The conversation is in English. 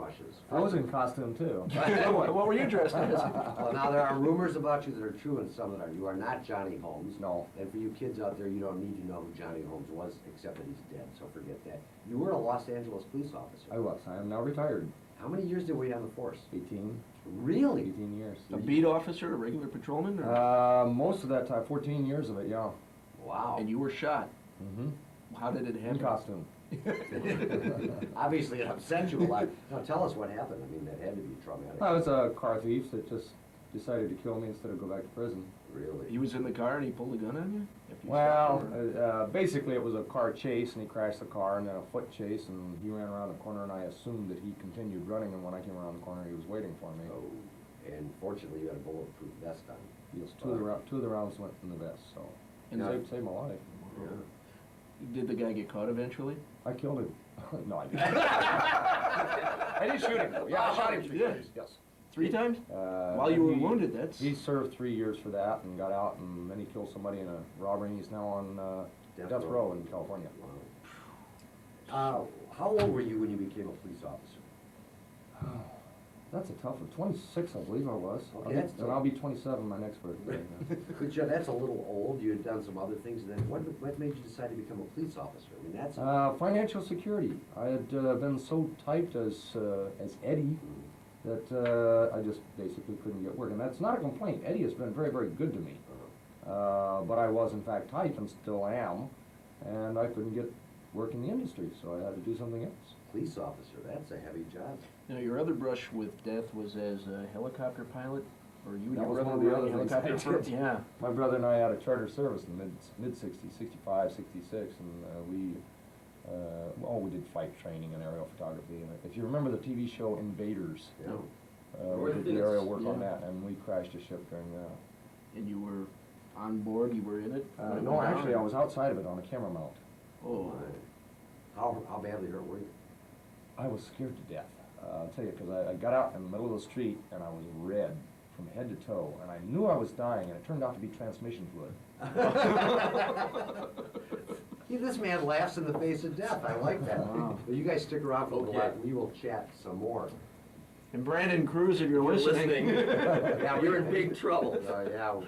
brushes. I was in costume too. What were you dressed as? Well, now there are rumors about you that are true and some that are. You are not Johnny Holmes. No. And for you kids out there, you don't need to know who Johnny Holmes was, except that he's dead, so forget that. You were a Los Angeles police officer. I was. I am now retired. How many years did we on the force? 18. Really? 18 years. A beat officer, a regular patrolman? Most of that time, 14 years of it, yeah. Wow. And you were shot. Mm-hmm. How did it In happen? costume. Obviously, it upset you a lot. Now, tell us what happened. I mean, that had to be traumatic. I was a car thief that just decided to kill me instead of go back to prison. Really? He was in the car and he pulled a gun on you? After you Well, stopped him, or- basically it was a car chase and he crashed the car and then a foot chase and he ran around the corner and I assumed that he continued running and when I came around the corner he was waiting for me. Oh, and fortunately, you had a bulletproof vest on. Yes, two of the rounds went in the vest, so And saved my life. Yeah. Did the guy get caught eventually? I killed him. No, I didn't. I didn't shoot him. Yeah, I shot him You 3 did? times. Yes. 3 times? Uh, While you were he- wounded, that's... He served 3 years for that and got out, and then he killed somebody in a robbery, and he's now on Death death row. row in California. Wow. How old were you when you became a police officer? That's a tough one. 26, I believe I was. Okay, that's And I'll be 27 my next birthday. Good job. That's a little old. You had done some other things. And then what made you decide to become a police officer? I mean, that's... Financial security. I had been so typed as Eddie that I just basically couldn't get work. And that's not a complaint. Eddie has been very, very good to me. But I was in fact typed and still am. And I couldn't get work in the industry, so I had to do something else. Police officer, that's a heavy job. Now, your other brush with death was as a helicopter pilot? Or you and That your was brother one of the were other in things I helicopter did. for- Yeah. My brother and I had a charter service in the mid-60s, 65, 66, and we did flight training and aerial photography. And if you remember the TV show Invaders, Yeah. we did the aerial work on Yeah. that, and we crashed a ship during that. And you were on board, you were in it? when it No, went down? actually, I was outside of it on a camera mount. Oh, How badly hurt were you? I was scared to death. I'll tell you, because I got out in the middle of the street, and I was red from head to toe, and I knew I was dying, and it turned out to be transmission fluid. This man laughs in the face of death. I like that. Wow. Well, you guys stick around for a little Okay. while. We will chat some more. and Brandon Cruz, if you're listening. Yeah, you're in big trouble. Yeah,